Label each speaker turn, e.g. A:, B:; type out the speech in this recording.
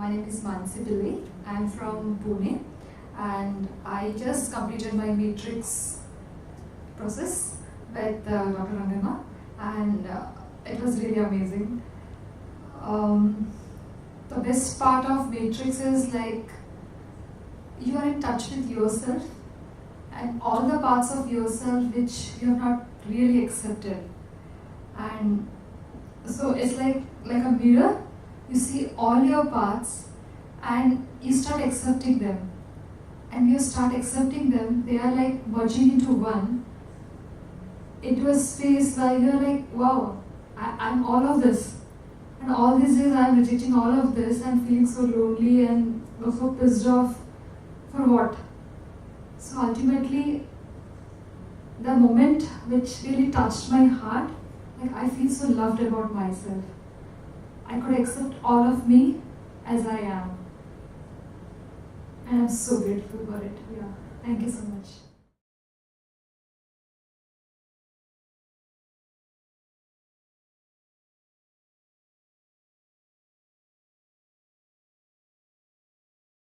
A: My name is Maansi Pillai. I'm from Pune and I just completed my matrix process with Dr. Rangana and it was really amazing. The best part of matrix is like you are in touch with yourself and all the parts of yourself which you have not really accepted. And so it's like a mirror. You see all your parts and you start accepting them. And you start accepting them, they are like merging into one, into a space where you're like, wow, I'm all of this. And all these days I'm rejecting all of this and feeling so lonely and so pissed off. For what? So ultimately, the moment which really touched my heart, like I feel so loved about myself. I could accept all of me as I am. And I'm so grateful for it. Yeah. Thank you so much.